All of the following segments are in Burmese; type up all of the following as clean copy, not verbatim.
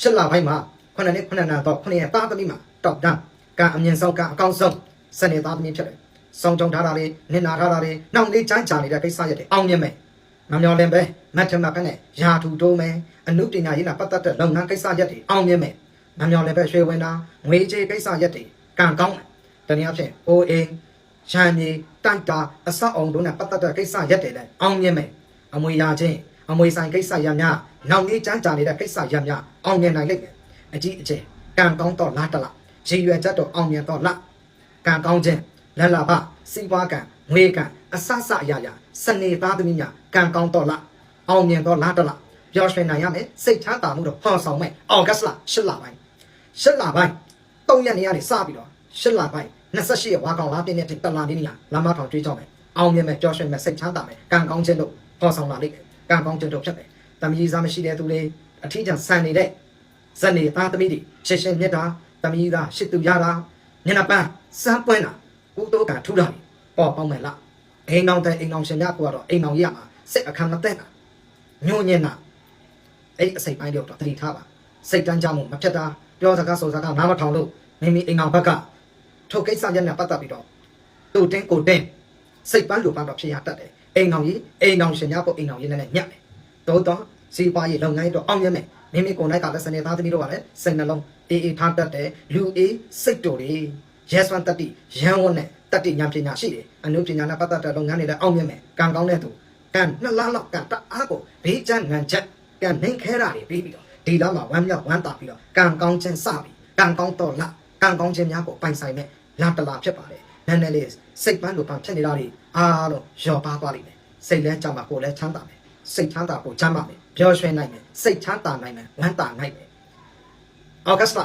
ရှစ်လပိုင်းမှာခုနှစ်နှစ်ခုနှစ်နာတော့ခုနှစ်ရဲ့သားသမီးမှာတောက်တန်းကအမြင်ဆုံးကအကောင်းဆုံးစနေသားသမီးဖြစ်တယ်စောင်းကြုံထားတာတွေနင်နာထားတာတွေနောက်လေးချမ်းချနေတဲ့ကိစ္စရက်တွေအောင်မြင်မယ်မမျော်လင့်ပဲမတ်ထမကနဲ့ယာထူတိုးမယ်အနုပညာရေးနဲ့ပတ်သက်တဲ့လုပ်ငန်းကိစ္စရက်တွေအောင်မြင်မယ်မမျော်လင့်ပဲရွှေဝင်တာငွေကြေးကိစ္စရက်တွေကံကောင်းတယ်တနည်းအားဖြင့်အိုးအိမ်ရန်မြေတိုက်တာအဆောက်အုံတို့နဲ့ပတ်သက်တဲ့ကိစ္စရက်တွေလည်းအောင်မြင်မယ်အမွေရခြင်းအမွေဆိုင်ကိစ္စရပ်များနောက်လေးချမ်းချနေတဲ့ကိစ္စရပ်များအောင်မြင်နိုင်လိမ့်မယ်အကြီးအကျယ်ကံကောင်းတော့လားတလားရည်ရွယ်ချက်တော့အောင်မြင်တော့လားကံကောင်းခြင်းလက်လာဖစီးပွားကံငွေကံအဆဆအရာရာစနေသားသမီးများကံကောင်းတော့လားအောင်မြင်တော့လားတလားပြောရွှင်နိုင်ရမယ်စိတ်ချမ်းသာမှုတော့ဟောဆောင်မယ်အော်ဂတ်လ8လပိုင်း8လပိုင်း3ရက်နေရာနေစပြီးတော့8လပိုင်း28ရက်ဝါကောင်လားပြည့်နေတဲ့တလာနေနေရလမ်းမထောင်ကြွေးကြောက်မယ်အောင်မြင်မယ်ပြောရွှင်မယ်စိတ်ချမ်းသာမယ်ကံကောင်းခြင်းတို့ဟောဆောင်လာလိမ့်မယ်ကံကောင်းခြင်းတို့ဖြစ်မယ်တမီးစားမရှိတဲ့သူတွေအထီးကျန်ဆန်နေတဲ့ဇနေသားသမီးတွေရှင်းရှင်းမြတ်တာတမီးသားရှစ်သူရတာညနေပန်းစမ်းပွင့်တာကုသိုလ်ကထူတာပေါ်ပေါင်းမယ်လားအိမ်အောင်တဲ့အိမ်အောင်ရှင်များကတော့အိမ်အောင်ရမှာစိတ်အခမ်းမသက်တာညွန့်ညင်တာအဲ့အစိတ်ပိုင်းတော့တတိထားပါစိတ်တန်းကြမှုမဖြစ်တာပြောစကားဆိုစကားနားမထောင်လို့မိမိအိမ်အောင်ဘက်ကထုတ်ကိစ္စရက်နဲ့ပတ်သက်ပြီးတော့တူတင်းကိုတင်းစိတ်ပန်းလိုပန်းတော့ဖြစ်ရတတ်တယ်အိမ်အောင်ကြီးအိမ်အောင်ရှင်များပေါ့အိမ်အောင်ကြီးနဲ့ညက်တယ်တော့စီးပွားရေးလုပ်ငန်းတော့အောင်ရမယ်မိမိကိုယ်နိုင်ကလည်းစနေသားသမီးတို့ကလည်းစိတ်နှလုံးအေးထားတတ်တယ်လူအေးစိတ်တို့တွေရဲစွမ်းတတိရန်ဝတ်နဲ့တတိညာပညာရှိတယ်အနုပညာနဲ့ပတ်သက်တဲ့လုပ်ငန်းတွေလည်းအောင်မြင်မယ်ကံကောင်းတဲ့သူကံ2လလောက်ကံတအားကိုဘေးကျန်းငံချက်ကံနှိမ်ခဲတာတွေပြီးပြီးတော့ဒီလောက်မှာဝမ်းမြောက်ဝမ်းသာပြီးတော့ကံကောင်းခြင်းစပြီးကံကောင်းတော့လားကံကောင်းခြင်းများကိုပိုင်ဆိုင်မဲ့လာတလာဖြစ်ပါတယ်နည်းနည်းလေးစိတ်ပန်းလိုပန်းဖြစ်နေတာတွေအားလုံးရောပါသွားလိမ့်မယ်စိတ်လဲကြမှာကိုယ်လဲချမ်းသာမယ်စိတ်ချမ်းသာကိုချမ်းသာမယ်ပြောရွှင်နိုင်မယ်စိတ်ချမ်းသာနိုင်မယ်ဝမ်းသာနိုင်မယ်အော်ဂတ်လ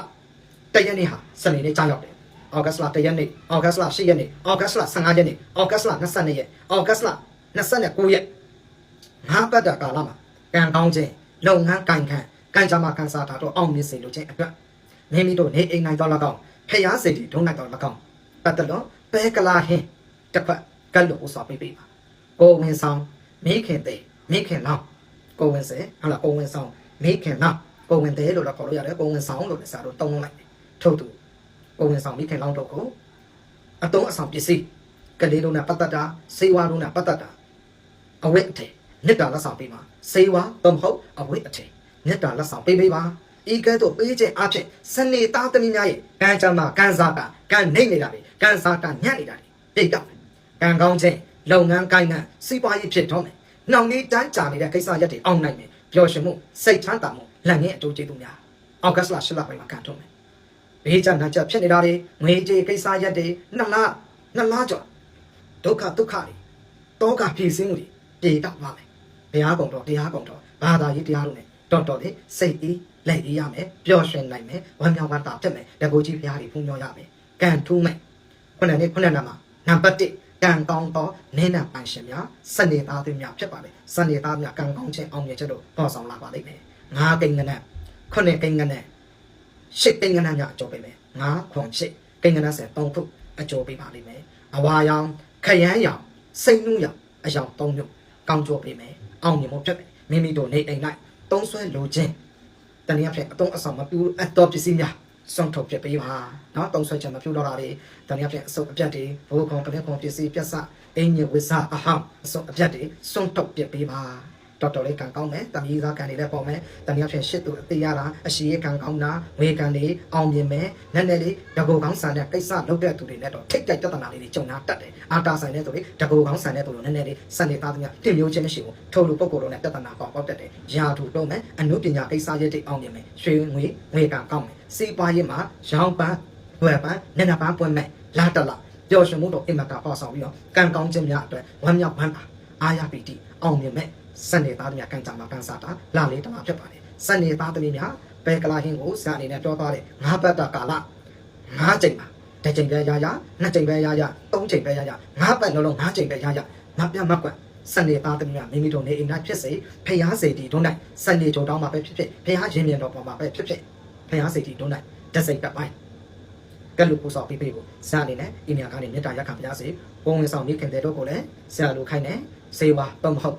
တရက်နေ့ဟာစနေနေ့ကြာရောက်တယ်အော်ဂတ်လ1ရက်နေ့အော်ဂတ်လ10ရက်နေ့အော်ဂတ်လ15ရက်နေ့အော်ဂတ်လ22ရက်အော်ဂတ်လ29ရက်ငါးပတ်တာကာလမှာကံကောင်းခြင်းလုပ်ငန်းကံခံကံကြမှာကန်စာတာတော့အောင်မြင်စေလိုခြင်းအတွက်မိမိတို့နေအိမ်နိုင်တော့၎င်းဖျားစိတ်တွေဒုံနိုင်တော့၎င်းပတ်တလို့ပဲကလာဟင်းတစ်ဖက်ကလို့ဥစားပေးပါကိုဝင်ဆောင်မိခင်တဲ့မိခင်လောင်းကိုဝင်စေဟုတ်လားကိုဝင်ဆောင်မိခင်လောင်းကိုဝင်တဲ့လို့တော့ခေါ်လို့ရတယ်ကိုဝင်ဆောင်လို့လည်းစာတော့တုံးလိုက်တယ်ထုတ်သူကိုဝင်ဆောင်မိခင်လောင်းတို့ကိုအတုံးအဆောင်ပစ္စည်းကလေးတို့နဲ့ပတ်သက်တာစေဝါတို့နဲ့ပတ်သက်တာအဝိအထေမြစ်တာလက်ဆောင်ပေးပါစေဝါတော့မဟုတ်အဝိအထေမြစ်တာလက်ဆောင်ပေးပါဤကဲ့သို့ပေးခြင်းအဖြစ်စနေသားသမီးများရဲ့ကံကြမ္မာကံစားတာကံနှိမ့်နေတာတွေကံစားတာညံ့နေတာတွေပြည့်တော့ကံကောင်းခြင်းလုပ်ငန်းကိုင်းငံစီးပွားရေးဖြစ်တော့မယ်နှောင်လေးတန်းကြာနေတဲ့ကိစ္စရက်တွေအောင်နိုင်မယ်ပျော်ရွှင်မှုစိတ်ချမ်းသာမှုလက်ငင်းအတူကျေးဇူးများအောက်ဂတ်လ10လပိုင်းမှာကန်ထုတ်မယ်ဘေးချမ်းနှံချက်ဖြစ်နေတာတွေငွေကြေးကိစ္စရက်တွေ2လကျော်ဒုက္ခတွေတောကဖြည့်စင်းမှုတွေပြေတော့ပါမယ်ဘုရားကုံတော်တရားကုံတော်ဘာသာရေးတရားတို့နဲ့တော်လေးစိတ်အေးလက်အေးရမယ်ပျော်ရွှင်နိုင်မယ်ဝမ်းမြောက်ဝမ်းသာဖြစ်မယ်တကူကြီးဘုရားတွေဖူးမြော်ရမယ်ကံထူးမယ်ခုနှစ်နာမှာနံပါတ်1ကံကောင်းသောနင်းနာပိုင်ရှင်များစနေသားသမီးများဖြစ်ပါလေစနေသားများကံကောင်းခြင်းအောင်မြင်ချက်တို့ပေါ်ဆောင်လာပါလိမ့်မယ်9ကိန်းကနက်9ကိန်းကနက်10ကိန်းကနက်များအကျိုးပေးမယ်9ခွန်10ကိန်းကနက်ဆက်3ခုအကျိုးပေးပါလိမ့်မယ်အဝါရောင်ခရမ်းရောင်စိတ်နှူးရောင်အယောင်3မျိုးကောင်းကျိုးပေးမယ်အောင်မြင်မှုဖြစ်မယ်မိမိတို့နေအိမ်လိုက်သုံးဆွဲလိုခြင်းတနည်းအားဖြင့်အတုံးအဆောင်မပြူအတော်ပစ္စည်းများစွန့်ထုတ်ပြပေးပါနော်သုံးဆွဲခြင်းမပြူတော့တာတွေတနည်းအားဖြင့်အစုပ်အပြတ်တွေဘိုးကောင်ပလက်ကောင်ပစ္စည်းပြတ်စအင်းညဝိဇအဟောင်းအစုပ်အပြတ်တွေစွန့်ထုတ်ပြပေးပါတော်လေးကံကောင်းမယ်တမီးသားကံတွေလည်းပေါ်မယ်တနည်းအားဖြင့်ရှစ်သူအသေးရတာအရှိရကံကောင်းတာဝေကံတွေအောင်မြင်မယ်နည်းနည်းလေးတကူကောင်းဆန်တဲ့ကိစ္စလုပ်တဲ့သူတွေနဲ့တော့ထိတ်တိုက်ပြဿနာလေးတွေကြုံလာတတ်တယ်အာတာဆိုင်တဲ့သူတွေတကူကောင်းဆန်တဲ့သူတွေနည်းနည်းလေးစနေသားသမီးတင်မျိုးချင်းမရှိဘူးထိုလူပုဂ္ဂိုလ်တို့နဲ့ပြဿနာပေါက်တတ်တယ်ရာထူတော့မယ်အနုပညာကိစ္စရပ်တွေအောင်မြင်မယ်ရွှေငွေကံကောင်းမယ်စီးပွားရေးမှာရောင်းပန်းဝယ်ပန်းနည်းနည်းပန်းပွင့်မယ်လာတလာပျော်ရွှင်မှုတော့အင်မတာပေါ့ဆောင်ပြီးတော့ကံကောင်းခြင်းများအတွက်ဝမ်းမြောက်ဝမ်းသာအာရပီတိအောင်မြင်မယ်စနေသားသမီးကံကြမ္မာကံစားတာလာလေးတမဖြစ်ပါတယ်စနေသားသမီးများဘယ်ကလာဟင်းကိုစအနေနဲ့ပြောသွားတယ်9ပတ်တာကာလ9ချိန်ပါတစ်ချိန်ပဲရ2ချိန်ပဲရ3ချိန်ပဲရ9ပတ်လုံး9ချိန်ပဲရမပြတ်မကွက်စနေသားသမီးများမိမိတို့နေအိမ်၌ဖြစ်စေဖျားစေတီတို့၌စနေကြိုတောင်းမှာပဲဖြစ်ဖျားရင်မြင်တော်ပေါ်မှာပဲဖြစ်ဖျားစေတီတို့၌တစိတ်ကပိုင်းကလူပူဆောင်ပေးကိုစအနေနဲ့အိမ်များကနေမေတ္တာရက်ခံပါစေဘုံဝင်ဆောင်မိခင်တဲ့တို့ကိုလည်းဆရာလူခိုင်းနေစေဝါတော့မဟုတ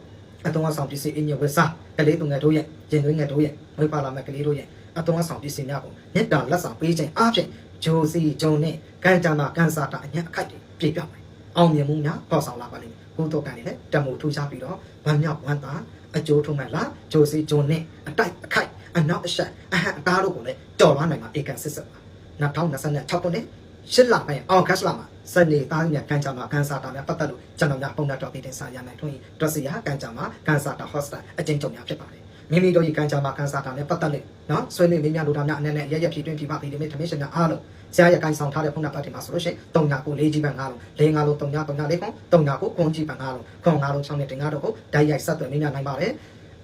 ်အတုံးအဆောင်ပစ္စည်းအင်းညဝဆာကလေးသူငယ်တို့ရဲ့ရင်သွေးငယ်တို့ရဲ့ဝိပါလာမဲ့ကလေးတို့ရဲ့ အတော်ဆောင်ပြည်စင်များကိုမြစ်တာလက်ဆောင်ပေးခြင်းအပြင်ဂျိုစီဂျုံနဲ့ကန်ကြမှာကန်စာတာအညအခိုက်တွေပြေပြမယ်အောင်မြင်မှုများပေါ်ဆောင်လာပါလိမ့်မယ်ကိုယ်တော်ကလည်းတမို့ထူးခြားပြီးတော့ဗမ်းမြောက်ဝမ်းသာအကျိုးထုံးမဲ့လားဂျိုစီဂျုံနဲ့အတိုက်အခိုက်အနောက်အဆက်အဟံအသားတို့ကိုလည်းကြော်လွှမ်းနိုင်မှာဧကန်စစ်စစ်ပါ2026ခုနှစ်ရှစ်လပိုင်းအောင်ကတ်လာမှာစနေသားညကန်ကြမှာကန်စာတာများပတ်သက်လို့ကျွန်တော်များပုံနဲ့တော့ပြီးတင်စာရနိုင်ထွန်းဒရစီယာကန်ကြမှာကန်စာတာဟော့စတာအကျဉ်းချုပ်များဖြစ်ပါတယ်မိမိတို့ရေကန်ကြမှာကန်စာတာနဲ့ပတ်သက်လို့နော်ဆွေးနွေးမင်းများလူသားများအနေနဲ့ရရဖြည့်တွင်းပြပပြီးဒီနေ့ထမင်းရှင်များအားလုံးဆရာရကန်ဆောင်ထားတဲ့ဖုန်းနံပါတ်တွေမှာဆိုလို့ရှိရင်3994ကြီးပန်9လုံး4 5လုံး3934ခု39ခွန်ကြီးပန်9လုံးခွန်9လုံး6နဲ့တင်9တော့ကိုဓာတ်ရိုက်ဆက်သွယ်မင်းများနိုင်ပါတယ်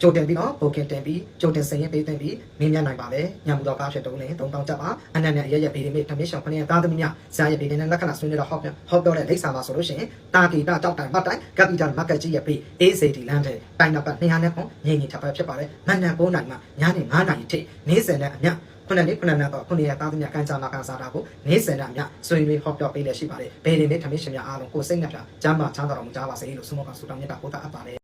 ကြိုတင်ပြီးတော့ဘိုကင်တင်ပြီးကြိုတင်စင်ရင်ပေးတင်ပြီးမင်းများနိုင်ပါလေညမူတော့ကားဖြစ်တုံးနေ3000ကျပ်ပါအနက်နဲ့ရရပေးဒီနေ့ထမင်းရှင်ခဏရသားသမီးများဆရာရပေးတဲ့လက္ခဏာဆွေးနွေးတော့ဟောပြောတဲ့လိပ်စာမှာဆိုလို့ရှိရင်တာဂီတာတောက်တိုင်မတ်တိုင်ကပီတာမတ်ကကြီးရပေး ACD လမ်းတဲ့တိုင်နံပါတ်200နဲ့ခွန်ငိမ့်ငိမ့်ထပ်ပဲဖြစ်ပါတယ်မန်နန်9နိုင်မှညနေ9နာရီထိနေ့စဉ်နဲ့အမျှခုနှစ်နှစ်တော့ခုနှစ်ရက်သားသမီးကန်စာနာကန်စာတာကိုနေ့စဉ်နဲ့အမျှဆွေးနွေးဟောပြောပေးလက်ရှိပါတယ်ဘယ်ဒီနေ့ထမင်းရှင်များအားလုံးကိုစိတ်နှပြကျမ်းမာချမ်းသာတော်မူကြပါစေလို့ဆုမကဆုတောင်းမြတ်တာပို့တာအပ်ပါတယ်